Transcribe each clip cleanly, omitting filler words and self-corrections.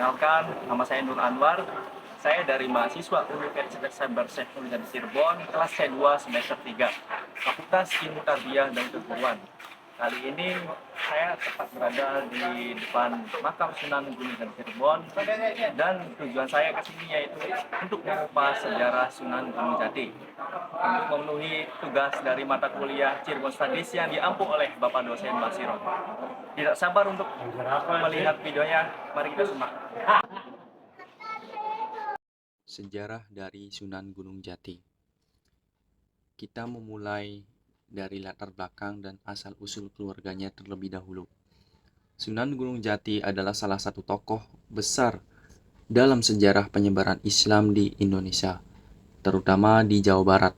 Perkenalkan, nama saya Nur Anwar. Saya dari mahasiswa Universitas Sabar Syekh Nurjati Cirebon, kelas C2 semester 3, Fakultas Ilmu Tarbiyah dan Keguruan. Kali ini saya tepat berada di depan makam Sunan Gunung Jati Cirebon, dan tujuan saya ke sini yaitu untuk mengupas sejarah Sunan Gunung Jati, untuk memenuhi tugas dari mata kuliah Cirebon Studies yang diampu oleh Bapak dosen Basiro. Tidak sabar untuk melihat videonya, mari kita simak. Sejarah dari Sunan Gunung Jati. Kita memulai dari latar belakang dan asal-usul keluarganya terlebih dahulu. Sunan Gunung Jati adalah salah satu tokoh besar dalam sejarah penyebaran Islam di Indonesia, terutama di Jawa Barat.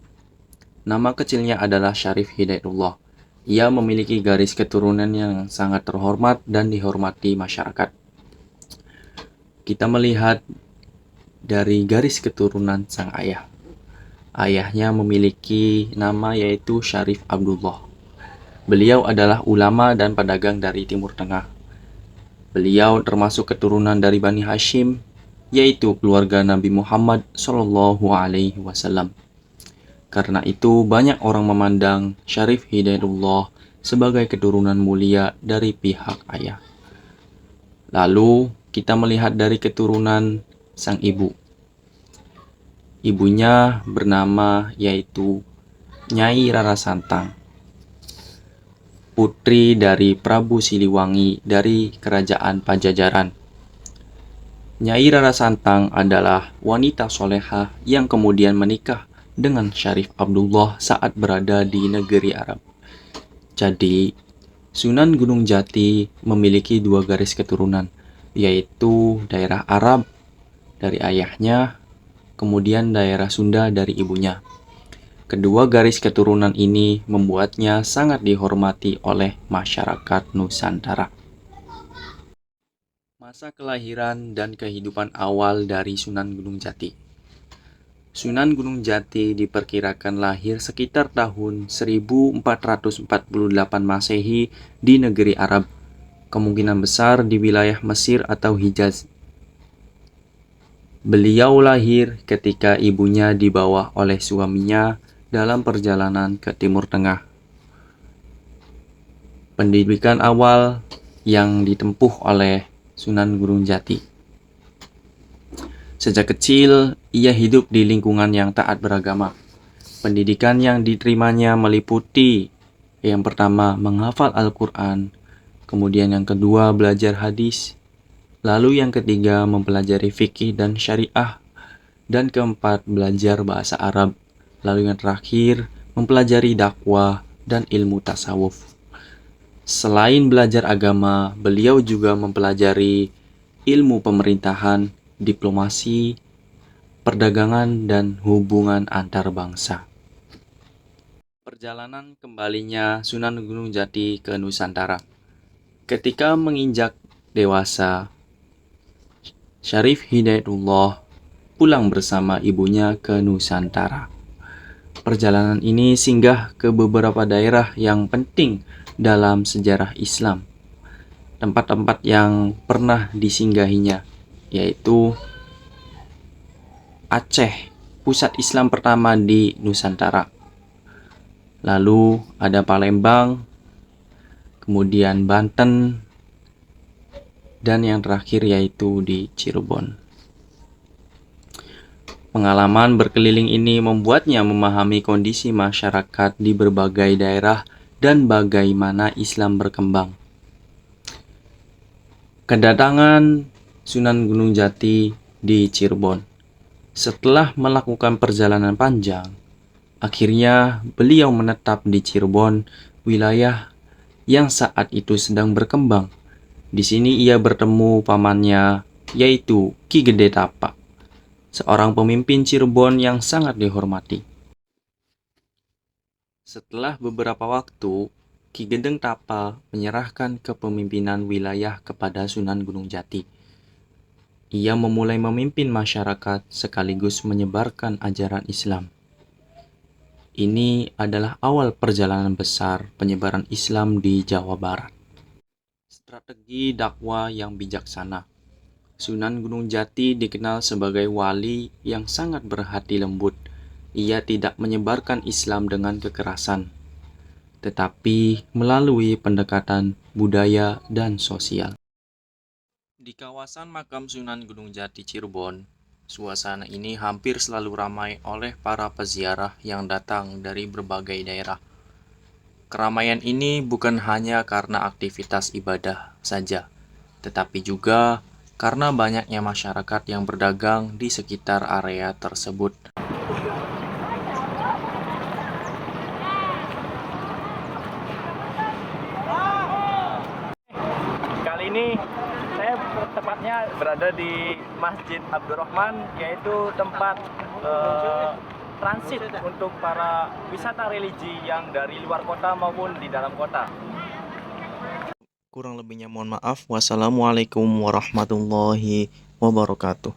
Nama kecilnya adalah Syarif Hidayatullah. Ia memiliki garis keturunan yang sangat terhormat dan dihormati masyarakat. Kita melihat dari garis keturunan sang ayah. Ayahnya memiliki nama yaitu Syarif Abdullah. Beliau adalah ulama dan pedagang dari Timur Tengah. Beliau termasuk keturunan dari Bani Hashim, yaitu keluarga Nabi Muhammad SAW. Karena itu banyak orang memandang Syarif Hidayatullah sebagai keturunan mulia dari pihak ayah. Lalu kita melihat dari keturunan sang ibu. Ibunya bernama yaitu Nyai Rara Santang, putri dari Prabu Siliwangi dari Kerajaan Pajajaran. Nyai Rara Santang adalah wanita solehah yang kemudian menikah dengan Syarif Abdullah saat berada di negeri Arab. Jadi, Sunan Gunung Jati memiliki dua garis keturunan, yaitu daerah Arab dari ayahnya, kemudian daerah Sunda dari ibunya. Kedua garis keturunan ini membuatnya sangat dihormati oleh masyarakat Nusantara. Masa kelahiran dan kehidupan awal dari Sunan Gunung Jati. Sunan Gunung Jati diperkirakan lahir sekitar tahun 1448 Masehi di negeri Arab, kemungkinan besar di wilayah Mesir atau Hijaz. Beliau lahir ketika ibunya dibawa oleh suaminya dalam perjalanan ke Timur Tengah. Pendidikan awal yang ditempuh oleh Sunan Gunung Jati. Sejak kecil, ia hidup di lingkungan yang taat beragama. Pendidikan yang diterimanya meliputi yang pertama menghafal Al-Quran, kemudian yang kedua belajar hadis, lalu yang ketiga mempelajari fikih dan syariah, dan keempat belajar bahasa Arab, lalu yang terakhir mempelajari dakwah dan ilmu tasawuf. Selain belajar agama, beliau juga mempelajari ilmu pemerintahan, diplomasi, perdagangan, dan hubungan antar bangsa. Perjalanan kembalinya Sunan Gunung Jati ke Nusantara. Ketika menginjak dewasa, Syarif Hidayatullah pulang bersama ibunya ke Nusantara. Perjalanan ini singgah ke beberapa daerah yang penting dalam sejarah Islam. Tempat-tempat yang pernah disinggahinya, yaitu Aceh, pusat Islam pertama di Nusantara. Lalu ada Palembang, kemudian Banten, dan yang terakhir yaitu di Cirebon. Pengalaman berkeliling ini membuatnya memahami kondisi masyarakat di berbagai daerah dan bagaimana Islam berkembang. Kedatangan Sunan Gunung Jati di Cirebon. Setelah melakukan perjalanan panjang, akhirnya beliau menetap di Cirebon, wilayah yang saat itu sedang berkembang. Di sini ia bertemu pamannya, yaitu Ki Gede Tapa, seorang pemimpin Cirebon yang sangat dihormati. Setelah beberapa waktu, Ki Gedeng Tapa menyerahkan kepemimpinan wilayah kepada Sunan Gunung Jati. Ia memulai memimpin masyarakat sekaligus menyebarkan ajaran Islam. Ini adalah awal perjalanan besar penyebaran Islam di Jawa Barat. Strategi dakwah yang bijaksana. Sunan Gunung Jati dikenal sebagai wali yang sangat berhati lembut. Ia tidak menyebarkan Islam dengan kekerasan, tetapi melalui pendekatan budaya dan sosial. Di kawasan makam Sunan Gunung Jati Cirebon, suasana ini hampir selalu ramai oleh para peziarah yang datang dari berbagai daerah. Keramaian ini bukan hanya karena aktivitas ibadah saja, tetapi juga karena banyaknya masyarakat yang berdagang di sekitar area tersebut. Kali ini saya tepatnya berada di Masjid Abdurrahman, yaitu tempat transit untuk para wisata religi yang dari luar kota maupun di dalam kota. Kurang lebihnya mohon maaf. Wassalamualaikum warahmatullahi wabarakatuh.